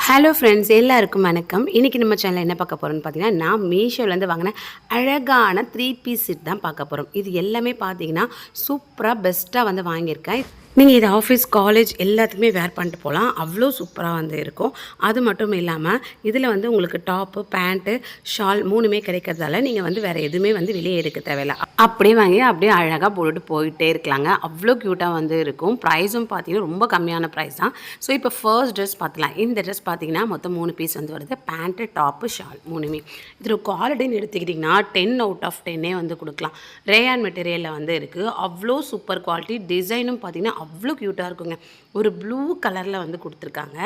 Hello friends, எல்லாருக்கும் வணக்கம். இன்றைக்கி நம்ம சேனலில் என்ன பார்க்க போகிறோம்னு பார்த்தீங்கன்னா, நான் மீஷோலேருந்து வாங்கின அழகான 3 பீஸ் செட் தான் பார்க்க போகிறோம். இது எல்லாமே பார்த்தீங்கன்னா சூப்பராக பெஸ்ட்டாக வந்து வாங்கியிருக்கேன். நீங்கள் இது ஆஃபீஸ், காலேஜ் எல்லாத்துக்குமே வேர் பண்ணிட்டு போகலாம். அவ்வளோ சூப்பராக வந்து இருக்கும். அது மட்டும் இல்லாமல் இதில் வந்து உங்களுக்கு டாப்பு, பேண்ட்டு, ஷால் 3மே கிடைக்கிறதால நீங்கள் வந்து வேறு எதுவுமே வந்து வெளியே எடுக்க தேவையில்லை. அப்படியே வாங்கி அப்படியே அழகாக போட்டுட்டு போயிட்டே இருக்கலாங்க. அவ்வளோ க்யூட்டாக வந்து இருக்கும். ப்ரைஸும் பார்த்தீங்கன்னா ரொம்ப கம்மியான ப்ரைஸ் தான். ஸோ இப்போ ஃபர்ஸ்ட் ட்ரெஸ் பார்த்துக்கலாம். இந்த ட்ரெஸ் பார்த்தீங்கன்னா மொத்தம் 3 பீஸ் வந்து வருது. பேண்ட்டு, டாப்பு, ஷால் 3மே. இதில் குவாலிட்டின்னு எடுத்துக்கிட்டிங்கன்னா 10 அவுட் ஆஃப் 10 வந்து கொடுக்கலாம். ரேயான் மெட்டீரியலில் வந்து இருக்குது. அவ்வளோ சூப்பர் குவாலிட்டி. டிசைனும் பார்த்தீங்கன்னா அவ்வளோ க்யூட்டாக இருக்குங்க. ஒரு ப்ளூ கலரில் வந்து கொடுத்துருக்காங்க.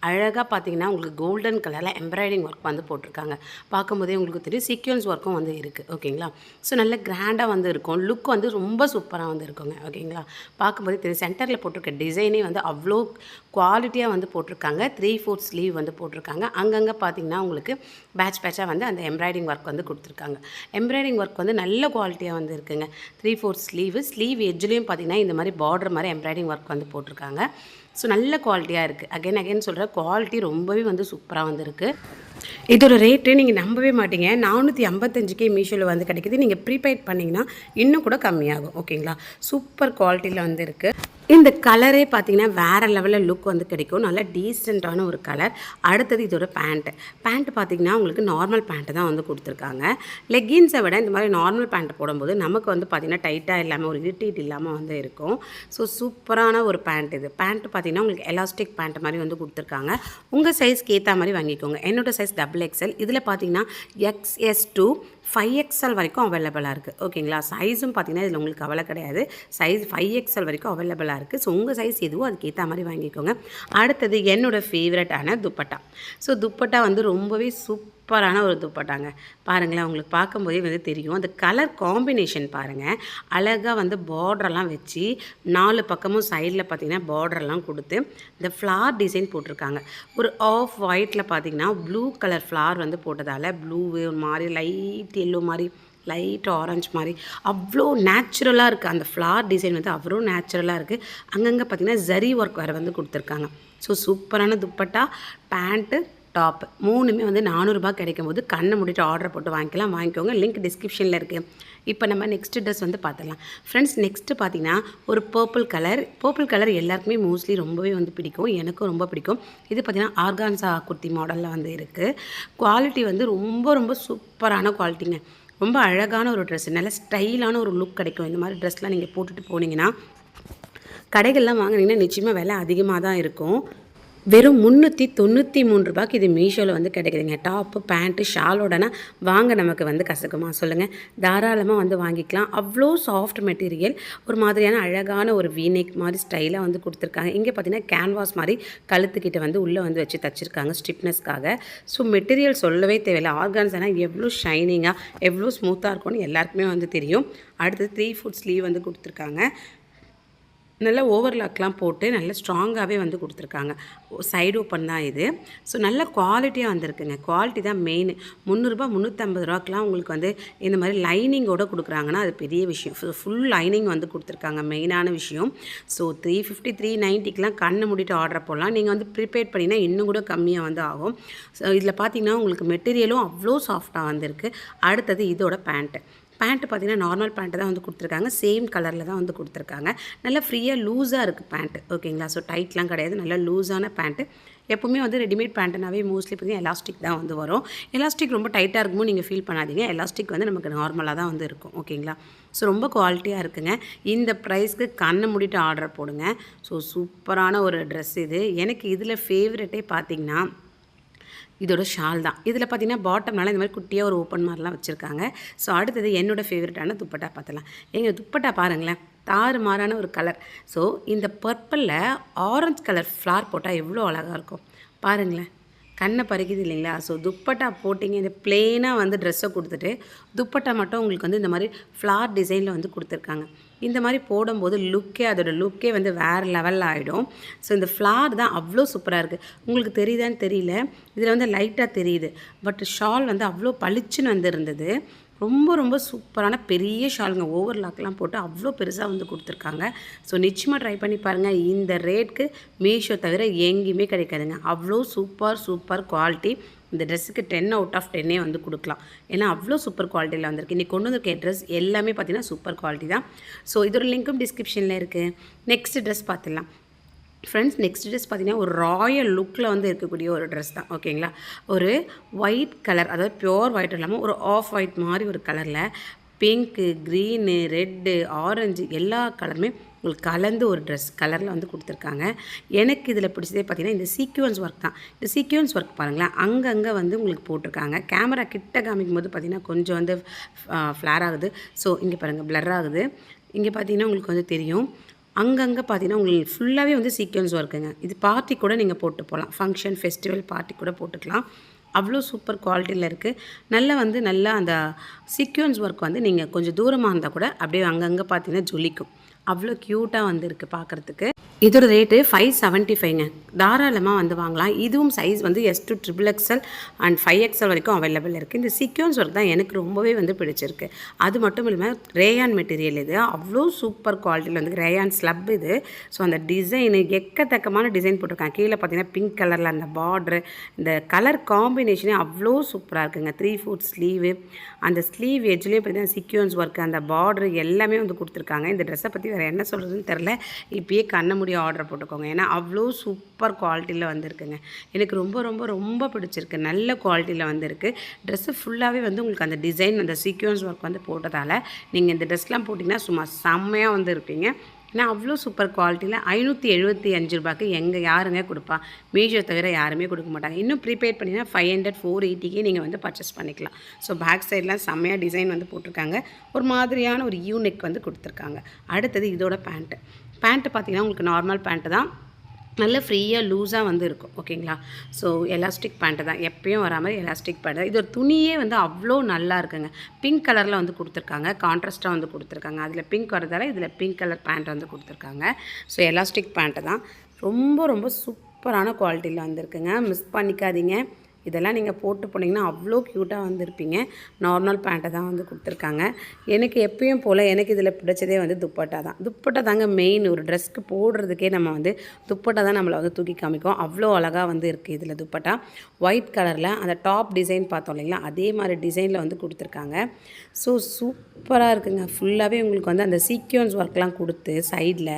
அழகாக பார்த்தீங்கன்னா உங்களுக்கு கோல்டன் கலரில் எம்ப்ராய்டிங் ஒர்க் வந்து போட்டிருக்காங்க. பார்க்கும்போதே உங்களுக்கு தெரியும் சீக்வன்ஸ் ஒர்க்கும் வந்து இருக்குது. ஓகேங்களா? ஸோ நல்ல கிராண்டாக வந்து இருக்கும். லுக் வந்து ரொம்ப சூப்பராக வந்து இருக்குங்க. ஓகேங்களா? பார்க்கும்போதே தெரியும் சென்டரில் போட்டிருக்க டிசைனே வந்து அவ்வளோ குவாலிட்டியாக வந்து போட்டிருக்காங்க. 3/4 ஸ்லீவ் வந்து போட்டிருக்காங்க. அங்கங்கே பார்த்தீங்கன்னா உங்களுக்கு பேட்சாக வந்து அந்த எம்ப்ராய்டிங் ஒர்க் வந்து கொடுத்துருக்காங்க. எம்ப்ராய்டிங் ஒர்க் வந்து நல்ல குவாலிட்டியாக வந்து இருக்குங்க. 3/4 ஸ்லீவ் எட்ஜ்லேயும் பார்த்தீங்கன்னா இந்த மாதிரி பார்டர் மாதிரி எம்ப்ராய்டிங் ஒர்க் வந்து போட்டிருக்காங்க. ஸோ நல்ல குவாலிட்டியாக இருக்குது. அகைன் சொல்கிற குவாலிட்டி ரொம்பவே வந்து சூப்பராக வந்துருக்கு. இதோட ரேட்டு நீங்கள் நம்பவே மாட்டீங்க. 455 மீஷோவில் வந்து கிடைக்கிது. நீங்கள் ப்ரீபெய்ட் பண்ணிங்கன்னா இன்னும் கூட கம்மியாகும். ஓகேங்களா? சூப்பர் குவாலிட்டியில் வந்து இருக்குது. இந்த கலரே பார்த்தீங்கன்னா வேறு லெவலில் லுக் வந்து கிடைக்கும். நல்லா டீசெண்டான ஒரு கலர். அடுத்தது இதோட பேண்ட்டு பார்த்தீங்கன்னா உங்களுக்கு நார்மல் பேண்ட்டு தான் வந்து கொடுத்துருக்காங்க. லெக்கின்ஸை விட இந்த மாதிரி நார்மல் பேண்ட்டு போடும்போது நமக்கு வந்து பார்த்திங்கன்னா டைட்டாக இல்லாமல் ஒரு இரிட்டேட் இல்லாமல் வந்து இருக்கும். ஸோ சூப்பரான ஒரு பேண்ட் இது. பேண்ட்டு பார்த்தீங்கன்னா உங்களுக்கு எலாஸ்டிக் பேண்ட் மாதிரி வந்து கொடுத்துருக்காங்க. உங்கள் சைஸ்க்கு ஏற்ற மாதிரி வாங்கிக்கோங்க. என்னோடய சைஸ் XXL. இதில் பார்த்தீங்கன்னா XS to 5XL வரைக்கும் அவைலபிளாக இருக்குது. ஓகேங்களா? சைஸும் பார்த்தீங்கன்னா இதில் உங்களுக்கு கவலை கிடையாது. சைஸ் 5XL வரைக்கும் அவைலபிளாக இருக்குது. ஸோ உங்கள் சைஸ் எதுவோ அதுக்கேற்ற மாதிரி வாங்கிக்கோங்க. அடுத்தது என்னோடய ஃபேவரட்டான துப்பட்டா. ஸோ துப்பட்டா வந்து ரொம்பவே சூப்பரான ஒரு துப்பட்டாங்க. பாருங்களேன், உங்களுக்கு பார்க்கும்போதே வந்து தெரியும். அந்த கலர் காம்பினேஷன் பாருங்கள். அழகாக வந்து பார்டரெல்லாம் வச்சு 4 பக்கமும் சைடில் பார்த்திங்கன்னா பார்டரெல்லாம் கொடுத்து இந்த ஃப்ளார் டிசைன் போட்டிருக்காங்க. ஒரு ஆஃப் ஒயிட்டில் பார்த்திங்கன்னா ப்ளூ கலர் ஃப்ளார் வந்து போட்டதால் ப்ளூ ஒரு மாதிரி லைட் எல்லோ மாதிரி லைட் ஆரஞ்சு மாதிரி அவ்வளோ நேச்சுரலாக இருக்குது. அந்த ஃப்ளார் டிசைன் வந்து அவ்வளோ நேச்சுரலாக இருக்குது. அங்கங்கே பார்த்திங்கன்னா ஜரி ஒர்க் வேறு வந்து கொடுத்துருக்காங்க. ஸோ சூப்பரான துப்பட்டா, பேண்ட்டு, டாப் 3மே வந்து 400 ரூபாய் கிடைக்கும் போது கண்ணை மூடிட்டு ஆர்டர் போட்டு வாங்கிக்கோங்க. லிங்க் டிஸ்கிரிப்ஷனில் இருக்குது. இப்போ நம்ம நெக்ஸ்ட் ட்ரெஸ் வந்து பார்த்துடலாம். ஃப்ரெண்ட்ஸ், நெக்ஸ்ட்டு பார்த்தீங்கன்னா ஒரு பர்பிள் கலர் எல்லாருக்குமே மோஸ்ட்லி ரொம்பவே வந்து பிடிக்கும். எனக்கும் ரொம்ப பிடிக்கும். இது பார்த்திங்கன்னா ஆர்கான்சா குர்த்தி மாடலில் வந்து இருக்குது. குவாலிட்டி வந்து ரொம்ப சூப்பரான குவாலிட்டிங்க. ரொம்ப அழகான ஒரு ட்ரெஸ். நல்ல ஸ்டைலான ஒரு லுக் கிடைக்கும். இந்த மாதிரி ட்ரெஸ்லாம் நீங்கள் போட்டுட்டு போனீங்கன்னா கடைகள்லாம் வாங்கினீங்கன்னா நிச்சயமாக விலை அதிகமாக தான் இருக்கும். வெறும் 393 ரூபாய்க்கு இது மீஷோவில் வந்து கிடைக்குதுங்க. டாப்பு, பேண்ட்டு, ஷாலோடனா வாங்க நமக்கு வந்து கசக்குமா சொல்லுங்கள்? தாராளமாக வந்து வாங்கிக்கலாம். அவ்வளோ சாஃப்ட் மெட்டீரியல். ஒரு மாதிரியான அழகான ஒரு வீநெக் மாதிரி ஸ்டைலாக வந்து கொடுத்துருக்காங்க. இங்கே பார்த்தீங்கன்னா கேன்வாஸ் மாதிரி கழுத்துக்கிட்ட வந்து உள்ளே வந்து வச்சு தச்சுருக்காங்க ஸ்டிப்னஸ்க்காக. ஸோ மெட்டீரியல் சொல்லவே தேவையில்லை. ஆர்கான்ஸானா எவ்வளோ ஷைனிங்காக எவ்வளோ ஸ்மூத்தாக இருக்கும்னு எல்லாருக்குமே வந்து தெரியும். அடுத்து 3/4 ஸ்லீவ் வந்து கொடுத்துருக்காங்க. நல்லா ஓவர்லாக்லாம் போட்டு நல்ல ஸ்ட்ராங்காகவே வந்து கொடுத்துருக்காங்க. சைடு ஓப்பன் தான் இது. ஸோ நல்ல குவாலிட்டியாக வந்திருக்குங்க. குவாலிட்டி தான் மெயின். 300 350 ரூபாய்க்குலாம் உங்களுக்கு வந்து இந்த மாதிரி லைனிங்கோடு கொடுக்குறாங்கன்னா அது பெரிய விஷயம். ஃபுல் லைனிங் வந்து கொடுத்துருக்காங்க, மெயினான விஷயம். ஸோ 350 390க்கெலாம் கண்ணை மூடிட்டு ஆர்டர் போடலாம். நீங்கள் வந்து ப்ரிப்பேர் பண்ணிங்கன்னா இன்னும் கூட கம்மியாக வந்து ஆகும். ஸோ இதில் பார்த்தீங்கன்னா உங்களுக்கு மெட்டீரியலும் அவ்வளோ சாஃப்டாக வந்திருக்கு. அடுத்தது இதோட பேண்ட்டு பார்த்திங்கன்னா நார்மல் பேண்ட்டு தான் வந்து கொடுத்துருக்காங்க. சேம் கலரில் தான் வந்து கொடுத்துருக்காங்க. நல்லா ஃப்ரீயாக லூஸாக இருக்குது பேண்ட்டு. ஓகேங்களா? ஸோ டைட்லாம் கிடையாது. நல்லா லூஸான பேண்ட்டு. எப்போவுமே வந்து ரெடிமேட் பேண்ட்டுனாவே மோஸ்ட்லி பார்த்திங்கன்னா எலாஸ்டிக் தான் வந்து வரும். எலாஸ்டிக் ரொம்ப டைட்டாக இருக்குமோ நீங்கள் ஃபீல் பண்ணாதீங்க. எலாஸ்டிக் வந்து நமக்கு நார்மலாக தான் வந்து இருக்கும். ஓகேங்களா? ஸோ ரொம்ப குவாலிட்டியாக இருக்குங்க. இந்த ப்ரைஸ்க்கு கண்ணை மூடிட்டு ஆர்டர் போடுங்க. ஸோ சூப்பரான ஒரு ட்ரெஸ் இது. எனக்கு இதில் ஃபேவரெட்டே பார்த்திங்கன்னா இதோட ஷால் தான். இதில் பார்த்திங்கன்னா பாட்டம்னால இந்த மாதிரி குட்டியாக ஒரு ஓப்பன் மாதிரிலாம் வச்சுருக்காங்க. ஸோ அடுத்தது என்னோடய ஃபேவரட்டான துப்பட்டா பார்த்தலாம். எங்கள் துப்பட்டா பாருங்களேன், தாறுமாறான ஒரு கலர். ஸோ இந்த பர்பிளில் ஆரஞ்சு கலர் ஃப்ளார் போட்டால் எவ்வளோ அழகாக இருக்கும் பாருங்களேன். கண்ணை பறிக்குது இல்லைங்களா? ஸோ துப்பட்டா போட்டிங்க, இந்த பிளெயினாக வந்து ட்ரெஸ்ஸை கொடுத்துட்டு துப்பட்டா மட்டும் உங்களுக்கு வந்து இந்த மாதிரி ஃப்ளார் டிசைனில் வந்து கொடுத்துருக்காங்க. இந்த மாதிரி போடும்போது அதோட லுக்கே வந்து வேறு லெவலில் ஆகிடும். ஸோ இந்த ஃப்ளார் தான் அவ்வளோ சூப்பராக இருக்குது. உங்களுக்கு தெரியுதான்னு தெரியல, இதில் வந்து லைட்டாக தெரியுது. பட் ஷால் வந்து அவ்வளோ பளிச்சுன்னு வந்து இருந்தது. ரொம்ப ரொம்ப சூப்பரான பெரிய ஷாலுங்க. ஓவர்லாக்லாம் போட்டு அவ்வளோ பெருசாக வந்து கொடுத்துருக்காங்க. ஸோ நிச்சயமாக ட்ரை பண்ணி பாருங்கள். இந்த ரேட்க்கு மீஷோ தவிர எங்கேயுமே கிடைக்காதுங்க. அவ்வளோ சூப்பர் சூப்பர் குவாலிட்டி. இந்த ட்ரெஸ்ஸுக்கு 10 அவுட் ஆஃப் 10 வந்து கொடுக்கலாம். ஏன்னா அவ்வளோ சூப்பர் குவாலிட்டியில் வந்திருக்கு. இன்றைக்கி கொண்டு வந்திருக்க ட்ரெஸ் எல்லாமே பார்த்தீங்கன்னா சூப்பர் குவாலிட்டி தான். ஸோ இதோட லிங்க்கும் டிஸ்கிரிப்ஷனில் இருக்குது. நெக்ஸ்ட் ட்ரெஸ் பார்த்துடலாம். ஃப்ரெண்ட்ஸ், நெக்ஸ்ட் ட்ரெஸ் பார்த்திங்கன்னா ஒரு ராயல் லுக்கில் வந்து இருக்கக்கூடிய ஒரு ட்ரெஸ் தான். ஓகேங்களா, ஒரு ஒயிட் கலர், அதாவது பியோர் ஒயிட் இல்லாமல் ஒரு ஆஃப் ஒயிட் மாதிரி ஒரு கலரில் பிங்க்கு, க்ரீனு, ரெட்டு, ஆரஞ்சு எல்லா கலருமே உங்களுக்கு கலந்து ஒரு ட்ரெஸ் கலரில் வந்து கொடுத்துருக்காங்க. எனக்கு இதில் பிடிச்சதே பார்த்திங்கன்னா இந்த சீக்வன்ஸ் ஒர்க் தான். இந்த சீக்வன்ஸ் ஒர்க் பாருங்களேன், அங்கங்கே வந்து உங்களுக்கு போட்டிருக்காங்க. கேமரா கிட்ட காமிக்கும் போது பார்த்திங்கன்னா கொஞ்சம் வந்து ஃப்ளார் ஆகுது. ஸோ இங்கே பாருங்கள், ப்ளர் ஆகுது. இங்கே பார்த்திங்கன்னா உங்களுக்கு வந்து தெரியும். அங்கங்கே பார்த்தீங்கன்னா உங்களுக்கு ஃபுல்லாகவே வந்து சீக்வன்ஸ் ஒர்க்குங்க. இது பார்ட்டி கூட நீங்கள் போட்டு போகலாம். ஃபங்க்ஷன், ஃபெஸ்டிவல், பார்ட்டி கூட போட்டுக்கலாம். அவ்வளோ சூப்பர் குவாலிட்டியில் இருக்குது. நல்லா அந்த சீக்வன்ஸ் ஒர்க் வந்து நீங்கள் கொஞ்சம் தூரமாக இருந்தால் கூட அப்படியே அங்கங்கே பார்த்தீங்கன்னா ஜொலிக்கும். அவ்வளோ க்யூட்டாக வந்து இருக்குது பார்க்குறதுக்கு. இதோட ரேட்டு 575ங்க. தாராளமாக வந்து வாங்கலாம். இதுவும் சைஸ் வந்து S to XXL and 5XL வரைக்கும் அவைலபிள் இருக்குது. இந்த சீக்வன்ஸ் ஒர்க் தான் எனக்கு ரொம்பவே வந்து பிடிச்சிருக்கு. அது மட்டும் இல்லாமல் ரேயான் மெட்டீரியல் இது. அவ்வளோ சூப்பர் குவாலிட்டியில் வந்து ரேயான் ஸ்லப் இது. ஸோ அந்த டிசைனு எக்கத்தக்கமான டிசைன் போட்டிருக்காங்க. கீழே பார்த்தீங்கன்னா பிங்க் கலரில் அந்த பார்ட்ரு, இந்த கலர் காம்பினேஷனே அவ்வளோ சூப்பராக இருக்குங்க. 3/4 ஸ்லீவு, அந்த ஸ்லீவ் எட்ஜ்லேயே பார்த்தீங்கன்னா சீக்வன்ஸ் ஒர்க்கு, அந்த பார்ட்ரு எல்லாமே வந்து கொடுத்துருக்காங்க. இந்த ட்ரெஸ்ஸை பற்றி வேறு என்ன சொல்கிறதுன்னு தெரில. இப்போயே கண்ண முடிய ஆர்டர் போட்டுக்கோங்க. ஏன்னா அவ்வளோ சூப்பர் குவாலிட்டியில் வந்துருக்குங்க. எனக்கு ரொம்ப ரொம்ப ரொம்ப பிடிச்சிருக்கு. நல்ல குவாலிட்டியில் வந்துருக்கு. ட்ரெஸ்ஸு ஃபுல்லாகவே வந்து உங்களுக்கு அந்த டிசைன், அந்த சீக்வன்ஸ் ஒர்க் வந்து போட்டதால் நீங்கள் இந்த ட்ரெஸ்லாம் போட்டிங்கன்னா சும்மா செம்மையாக வந்து இருப்பீங்க. ஏன்னா அவ்வளோ சூப்பர் குவாலிட்டியில் 575 ரூபாய்க்கு யாருங்க கொடுப்பா? மீஷோ தவிர யாருமே கொடுக்க மாட்டாங்க. இன்னும் ப்ரீபெய்ட் பண்ணிங்கன்னா 500, 480க்கே நீங்கள் வந்து பர்ச்சேஸ் பண்ணிக்கலாம். ஸோ பேக் சைட்லாம் செம்மையாக டிசைன் வந்து போட்டிருக்காங்க. ஒரு மாதிரியான ஒரு யூனிக் வந்து கொடுத்துருக்காங்க. அடுத்தது இதோட பேண்ட்டு பார்த்தீங்கன்னா உங்களுக்கு நார்மல் பேண்ட்டு தான். நல்ல ஃப்ரீயாக லூஸாக வந்து இருக்கும். ஓகேங்களா, ஸோ எலாஸ்டிக் பேண்ட்டு தான். எப்பயும் வரா மாதிரி எலாஸ்டிக் பேண்ட்டு. இது ஒரு துணியே வந்து அவ்வளோ நல்லா இருக்குங்க. பிங்க் கலரில் வந்து கொடுத்துருக்காங்க. கான்ட்ராஸ்ட்டாக வந்து கொடுத்துருக்காங்க. அதில் பிங்க் வரதால இதில் பிங்க் கலர் பேண்ட் வந்து கொடுத்துருக்காங்க. ஸோ எலாஸ்டிக் பேண்ட்டு தான். ரொம்ப ரொம்ப சூப்பரான குவாலிட்டியில் வந்துருக்குங்க. மிஸ் பண்ணிக்காதீங்க. இதெல்லாம் நீங்கள் போட்டு போனீங்கன்னா அவ்வளோ க்யூட்டாக வந்துருப்பீங்க. நார்மல் பேண்ட்டை தான் வந்து கொடுத்துருக்காங்க. எனக்கு எப்பயும் போல் எனக்கு இதில் பிடிச்சதே வந்து துப்பட்டா தான். துப்பட்டா தாங்க மெயின். ஒரு ட்ரெஸ்க்கு போடுறதுக்கே நம்ம வந்து துப்பட்டா தான் நம்மளை வந்து தூக்கி காமிக்கும். அவ்வளோ அழகாக வந்து இருக்குது இதில் துப்பட்டா. ஒயிட் கலரில் அந்த டாப் டிசைன் பார்த்தோம் இல்லைங்களா, அதே மாதிரி டிசைனில் வந்து கொடுத்துருக்காங்க. ஸோ சூப்பராக இருக்குங்க. ஃபுல்லாகவே உங்களுக்கு வந்து அந்த சீக்வன்ஸ் ஒர்க்லாம் கொடுத்து சைடில்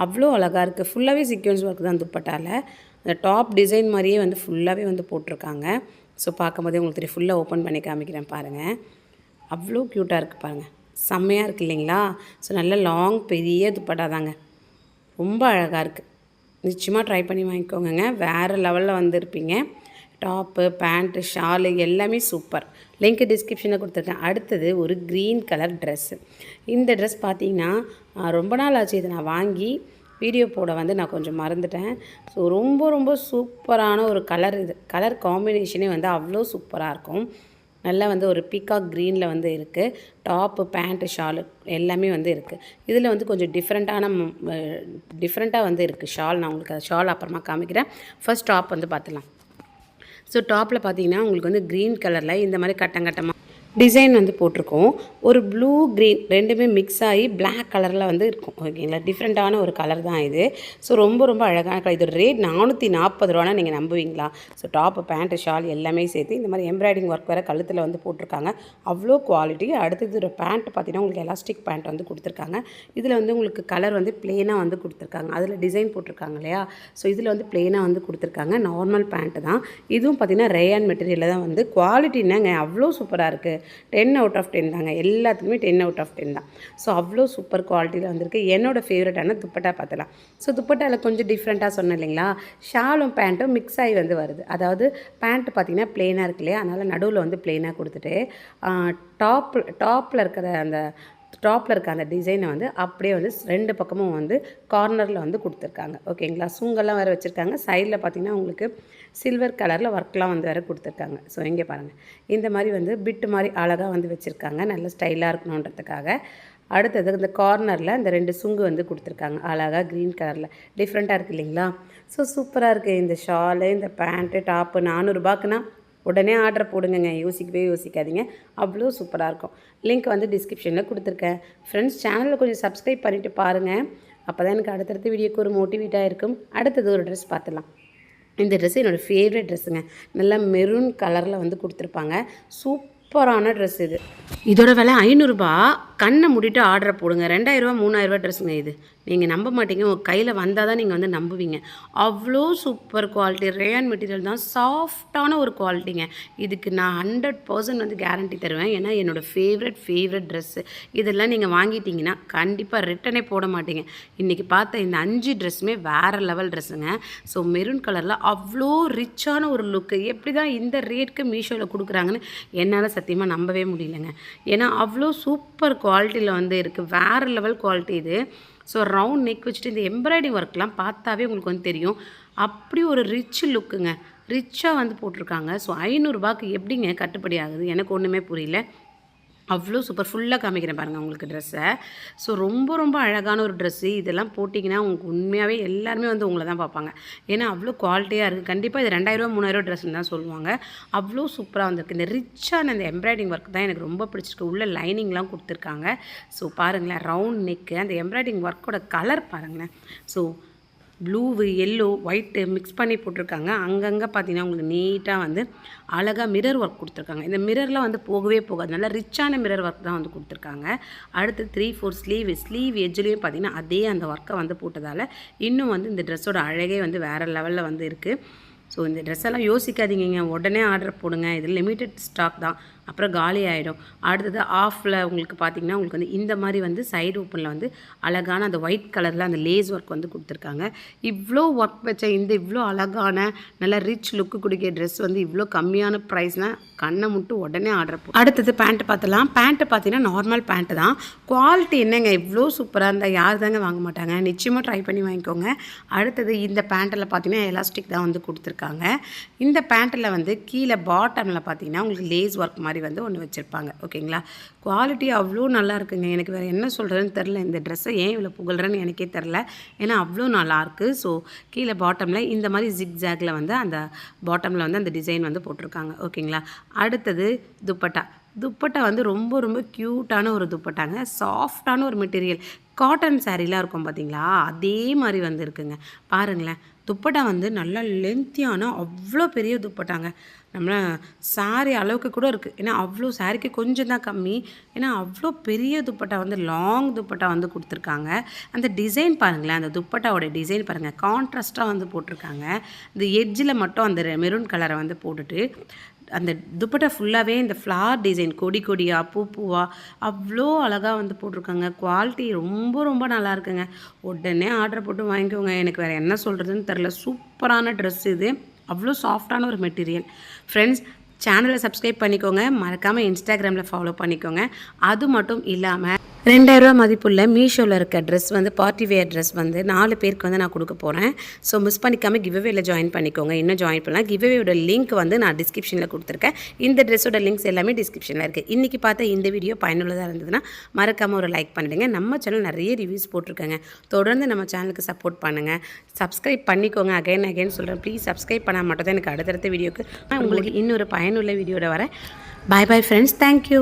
அவ்வளோ அழகாக இருக்குது. ஃபுல்லாகவே சீக்வன்ஸ் ஒர்க் தான் துப்பட்டாவில். அந்த டாப் டிசைன் மாதிரியே வந்து ஃபுல்லாகவே வந்து போட்டிருக்காங்க. ஸோ பார்க்கும்போதே உங்களுக்கு தெரியும். ஃபுல்லாக ஓப்பன் பண்ணி காமிக்கிறேன் பாருங்கள். அவ்வளோ க்யூட்டாக இருக்குது பாருங்கள். செம்மையாக இருக்குது இல்லைங்களா? ஸோ நல்ல லாங் பெரிய துப்பட்டா தாங்க. ரொம்ப அழகாக இருக்குது. நிச்சயமாக ட்ரை பண்ணி வாங்கிக்கோங்க. வேறு லெவலில் வந்துருப்பீங்க. டாப்பு, பேண்ட்டு, ஷாலு எல்லாமே சூப்பர். லிங்க் டிஸ்கிரிப்ஷனில் கொடுத்துருக்கேன். அடுத்தது ஒரு க்ரீன் கலர் ட்ரெஸ்ஸு. இந்த ட்ரெஸ் பார்த்திங்கன்னா ரொம்ப நாள் ஆச்சு இதை நான் வாங்கி வீடியோ போட வந்து நான் கொஞ்சம் மறந்துட்டேன். ஸோ ரொம்ப ரொம்ப சூப்பரான ஒரு கலர். இது கலர் காம்பினேஷனே வந்து அவ்வளோ சூப்பராக இருக்கும். நல்லா வந்து ஒரு பீகாக் க்ரீனில் வந்து இருக்குது. டாப்பு, பேண்ட்டு, ஷாலு எல்லாமே வந்து இருக்குது. இதில் வந்து கொஞ்சம் டிஃப்ரெண்ட்டாக வந்து இருக்குது ஷால். நான் உங்களுக்கு ஷால் அப்புறமா காமிக்கிறேன். ஃபர்ஸ்ட் டாப் வந்து பார்த்துலாம். ஸோ டாப்பில் பார்த்தீங்கன்னா உங்களுக்கு வந்து க்ரீன் கலரில் இந்த மாதிரி கட்டங்கட்டமாக டிசைன் வந்து போட்டிருக்கோம். ஒரு ப்ளூ க்ரீன் ரெண்டுமே மிக்ஸ் ஆகி பிளாக் கலரில் வந்து இருக்கும். ஓகேங்களா, டிஃப்ரெண்ட்டான ஒரு கலர் தான் இது. ஸோ ரொம்ப ரொம்ப அழகான கலர். இதோட ரேட் 440 ரூபானா நீங்கள் நம்புவீங்களா? ஸோ டாப்பு, பேண்ட்டு, ஷால் எல்லாமே சேர்த்து இந்த மாதிரி எம்ப்ராய்டிங் ஒர்க் வேறு கழுத்தில் வந்து போட்டிருக்காங்க. அவ்வளோ குவாலிட்டி. அடுத்தது ஒரு பேண்ட் பார்த்தீங்கன்னா உங்களுக்கு எலாஸ்டிக் பேண்ட் வந்து கொடுத்துருக்காங்க. இதில் வந்து உங்களுக்கு கலர் வந்து ப்ளெயினாக வந்து கொடுத்துருக்காங்க. அதில் டிசைன் போட்டிருக்காங்க இல்லையா? ஸோ இதில் வந்து ப்ளெயினாக வந்து கொடுத்துருக்காங்க. நார்மல் பேண்ட்டு தான். இதுவும் பார்த்தீங்கன்னா ரேயான் மெட்டீரியலில் தான் வந்து. குவாலிட்டி என்னங்க அவ்வளோ சூப்பராக இருக்குது. 10 அவுட் ஆஃப் 10 தாங்க. எல்லாத்துக்குமே 10 அவுட் ஆஃப் 10 தான். ஸோ அவ்வளோ சூப்பர் குவாலிட்டியில் வந்திருக்கு. என்னோடய ஃபேவரட்டான துப்பட்டா பார்த்தலாம். ஸோ துப்பட்டாவில் கொஞ்சம் டிஃப்ரெண்ட்டாக சொன்னேன் இல்லைங்களா, ஷாலும் பேண்ட்டும் மிக்ஸ் ஆகி வந்து வருது. அதாவது பேண்ட் பார்த்திங்கன்னா ப்ளெயினாக இருக்கு இல்லையா, அதனால் நடுவில் வந்து ப்ளெயினாக கொடுத்துட்டு டாப்பில் இருக்க அந்த டிசைனை வந்து அப்படியே வந்து 2 பக்கமும் வந்து கார்னரில் வந்து கொடுத்துருக்காங்க. ஓகேங்களா, சுங்கெல்லாம் வேறு வச்சுருக்காங்க. சைடில் பார்த்திங்கன்னா உங்களுக்கு சில்வர் கலரில் ஒர்க்லாம் வந்து வேறு கொடுத்துருக்காங்க. ஸோ இங்கே பாருங்கள், இந்த மாதிரி வந்து பிட்டு மாதிரி அழகாக வந்து வச்சுருக்காங்க. நல்ல ஸ்டைலாக இருக்கணுன்றதுக்காக. அடுத்தது இந்த கார்னரில் இந்த 2 சுங்கு வந்து கொடுத்துருக்காங்க. அழகாக க்ரீன் கலரில் டிஃப்ரெண்ட்டாக இருக்குது இல்லைங்களா? ஸோ சூப்பராக இருக்குது. இந்த ஷாலு, இந்த பேண்ட்டு, டாப்பு 400 ரூபாய்க்குன்னா உடனே ஆர்டர் போடுங்கங்க, யோசிக்கவே யோசிக்காதீங்க, அவ்வளோ சூப்பராக இருக்கும். லிங்க் வந்து டிஸ்கிரிப்ஷனில் கொடுத்துருக்கேன். ஃப்ரெண்ட்ஸ், சேனலில் கொஞ்சம் சப்ஸ்கிரைப் பண்ணிவிட்டு பாருங்கள், அப்போ தான் எனக்கு அடுத்தடுத்த வீடியோக்கு ஒரு மோட்டிவேட்டாக இருக்கும். அடுத்தது ஒரு ட்ரெஸ் பார்த்துலாம். இந்த ட்ரெஸ்ஸு என்னோடய ஃபேவரட் ட்ரெஸ்ஸுங்க. நல்லா மெரூன் கலரில் வந்து கொடுத்துருப்பாங்க. சூப்பரான ட்ரெஸ் இது. இதோட விலை 500 ரூபா. கண்ணை மூடிட்டு ஆர்டரை போடுங்க. 2000 ரூபா 3000 ரூபா ட்ரெஸ்ஸுங்க இது. நீங்கள் நம்ப மாட்டீங்க, உங்கள் கையில் வந்தால் தான் நீங்கள் வந்து நம்புவீங்க. அவ்வளோ சூப்பர் குவாலிட்டி, ரேயான் மெட்டீரியல் தான், சாஃப்டான ஒரு குவாலிட்டிங்க. இதுக்கு நான் 100% வந்து கேரண்டி தருவேன். ஏன்னா என்னோடய ஃபேவரட் ட்ரெஸ்ஸு. இதெல்லாம் நீங்கள் வாங்கிட்டீங்கன்னா கண்டிப்பாக ரிட்டனே போட மாட்டீங்க. இன்றைக்கி பார்த்த இந்த 5 ட்ரெஸ்ஸுமே வேறு லெவல் ட்ரெஸ்ஸுங்க. ஸோ மெரூன் கலரில் அவ்வளோ ரிச்சான ஒரு லுக்கு. எப்படி தான் இந்த ரேட்க்கு மீஷோவில் கொடுக்குறாங்கன்னு என்னால் சத்தியமாக நம்பவே முடியலங்க. ஏன்னா அவ்வளோ சூப்பர் குவாலிட்டியில் வந்து இருக்குது, வேறு லெவல் குவாலிட்டி இது. ஸோ ரவுண்ட் நெக் வச்சுட்டு இந்த எம்ப்ராய்டிங் ஒர்க்லாம் பார்த்தாவே உங்களுக்கு வந்து தெரியும், அப்படி ஒரு ரிச் லுக்குங்க. ரிச்சாக வந்து போட்டிருக்காங்க. ஸோ 500 ரூபாய்க்கு எப்படிங்க கட்டுப்படி ஆகுது? எனக்கு ஒன்றுமே புரியல. அவ்வளோ சூப்பர். ஃபுல்லாக காமிக்கிறேன் பாருங்கள் உங்களுக்கு ட்ரெஸ்ஸை. ஸோ ரொம்ப அழகான ஒரு ட்ரெஸ்ஸு. இதெல்லாம் போட்டிங்கன்னா உங்களுக்கு உண்மையாகவே எல்லாருமே வந்து உங்களை தான் பார்ப்பாங்க. ஏன்னா அவ்வளோ குவாலிட்டியாக இருக்குது. கண்டிப்பாக இது 2000 ரூபா 3000 ரூபா ட்ரெஸ்ன்னு தான் சொல்லுவாங்க. அவ்வளோ சூப்பராக வந்திருக்கு. இந்த ரிச்சான இந்த எம்ப்ராய்டிங் ஒர்க் தான் எனக்கு ரொம்ப பிடிச்சிருக்கு. உள்ள லைனிங்லாம் கொடுத்துருக்காங்க. ஸோ பாருங்களேன், ரவுண்ட் நெக்கு, அந்த எம்ப்ராய்டிங் ஒர்க்கோட கலர் பாருங்களேன். So blue, yellow, white mix பண்ணி போட்டிருக்காங்க. அங்கங்கே பார்த்தீங்கன்னா உங்களுக்கு நீட்டாக வந்து அழகாக மிரர் ஒர்க் கொடுத்துருக்காங்க. இந்த மிரர்லாம் வந்து போகவே போகாது, நல்லா ரிச்சான மிரர் ஒர்க் தான் வந்து கொடுத்துருக்காங்க. அடுத்து 3/4 ஸ்லீவ் எட்ஜ்லேயும் பார்த்தீங்கன்னா அதே அந்த ஒர்க்கை வந்து போட்டதால் இன்னும் வந்து இந்த ட்ரெஸ்ஸோட அழகே வந்து வேறு லெவலில் வந்து இருக்குது. ஸோ இந்த ட்ரெஸ்ஸெல்லாம் யோசிக்காதீங்க, உடனே ஆர்டர் போடுங்க. இது லிமிட்டட் ஸ்டாக் தான், அப்புறம் காலி ஆகிடும். அடுத்தது ஆஃபில் உங்களுக்கு பார்த்திங்கன்னா உங்களுக்கு வந்து இந்த மாதிரி வந்து சைடு ஓப்பனில் வந்து அழகான அந்த ஒயிட் கலரில் அந்த லேஸ் ஒர்க் வந்து கொடுத்துருக்காங்க. இவ்வளோ ஒர்க் வச்ச இந்த இவ்வளோ அழகான நல்ல ரிச் லுக்கு கொடுக்கிற ட்ரெஸ் வந்து இவ்வளோ கம்மியான ப்ரைஸ்னால் கண்ணை மட்டும் உடனே ஆர்டர் போடும். அடுத்தது பேண்ட்டு பார்த்துலாம். பேண்ட்டு பார்த்தீங்கன்னா நார்மல் பேண்ட்டு தான். குவாலிட்டி என்னங்க இவ்வளோ சூப்பராக இருந்தால் யார் தாங்க வாங்க மாட்டாங்க? நிச்சயமாக ட்ரை பண்ணி வாங்கிக்கோங்க. அடுத்தது இந்த பேண்ட்டில் பார்த்தீங்கன்னா எலாஸ்டிக் தான் வந்து கொடுத்துருக்காங்க. இந்த பேண்ட்டில் வந்து கீழே பாட்டமில் பார்த்தீங்கன்னா உங்களுக்கு லேஸ் ஒர்க் மாதிரி வந்து ஒன்று வச்சுருப்பாங்க. ஓகேங்களா? குவாலிட்டி அவ்வளோ நல்லா இருக்குங்க. எனக்கு வேறு என்ன சொல்கிறதுன்னு தெரில. இந்த ட்ரெஸ்ஸை ஏன் இவ்வளோ புகழ்கிறேன்னு எனக்கே தெரில. ஏன்னா அவ்வளோ நல்லாயிருக்கு. ஸோ கீழே பாட்டமில் இந்த மாதிரி ஜிக்ஜாகில் வந்து அந்த பாட்டமில் வந்து அந்த டிசைன் வந்து போட்டிருக்காங்க. ஓகேங்களா? அடுத்தது துப்பட்டா வந்து ரொம்ப க்யூட்டான ஒரு துப்பட்டாங்க. சாஃப்டான ஒரு மெட்டீரியல். காட்டன் சாரீலாம் இருக்கும் பார்த்தீங்களா, அதே மாதிரி வந்து இருக்குங்க. பாருங்களேன், துப்பட்டா வந்து நல்லா லென்த்தியான அவ்வளோ பெரிய துப்பட்டாங்க. நம்ம சாரி அளவுக்கு கூட இருக்குது. ஏன்னா அவ்வளோ சாரிக்கு கொஞ்சம் தான் கம்மி. ஏன்னா அவ்வளோ பெரிய துப்பட்டா வந்து லாங் துப்பட்டா வந்து கொடுத்துருக்காங்க. அந்த டிசைன் பாருங்களேன், அந்த துப்பட்டாவோட டிசைன் பாருங்கள், கான்ட்ராஸ்ட்டாக வந்து போட்டிருக்காங்க. இந்த எட்ஜில் மட்டும் அந்த மெரூன் கலரை வந்து போட்டுட்டு அந்த துப்பட்டா ஃபுல்லாகவே இந்த ஃப்ளார் டிசைன், கொடியாக பூவாக அவ்வளோ அழகாக வந்து போட்டிருக்காங்க. குவாலிட்டி ரொம்ப நல்லா இருக்குங்க. உடனே ஆர்டர் போட்டு வாங்கிக்கோங்க. எனக்கு வேறு என்ன சொல்கிறதுன்னு தெரில. சூப்பரான ட்ரெஸ் இது. அவ்வளோ சாஃப்டான ஒரு மெட்டீரியல். ஃப்ரெண்ட்ஸ், சேனலை சப்ஸ்கிரைப் பண்ணிக்கோங்க, மறக்காமல் இன்ஸ்டாகிராமில் ஃபாலோ பண்ணிக்கோங்க. அது மட்டும் இல்லாமல் 2000 ரூபா மதிப்புள்ள மீஷோவில் இருக்க ட்ரெஸ் வந்து பார்ட்டி வேர் ட்ரெஸ் வந்து 4 பேருக்கு வந்து நான் கொடுக்க போகிறேன். ஸோ மிஸ் பண்ணிக்காமல் கிவ்அவேல ஜாயின் பண்ணிக்கோங்க. இன்னும் ஜாயின் பண்ணலாம். கிவ்அவேயோட லிங்க் வந்து நான் டிஸ்கிரிப்ஷனில் கொடுத்துருக்கேன். இந்த ட்ரெஸ்ஸோட லிங்க்ஸ் எல்லாமே டிஸ்கிரிப்ஷனில் இருக்குது. இன்றைக்கி பார்த்த இந்த வீடியோ பயனுள்ளதாக இருந்ததுன்னா மறக்காமல் ஒரு லைக் பண்ணிடுங்க. நம்ம சேனல் நிறைய ரிவ்யூஸ் போட்டிருக்கேங்க. தொடர்ந்து நம்ம சேனலுக்கு சப்போர்ட் பண்ணுங்கள். சப்ஸ்கிரைப் பண்ணிக்கோங்க. அகைன் சொல்கிறேன், ப்ளீஸ் சப்ஸ்கிரைப் பண்ணால் மட்டும் தான் எனக்கு அடுத்தடுத்த வீடியோக்கு உங்களுக்கு இன்னொரு பயனுள்ள வீடியோட வரேன். Bye friends, thank you.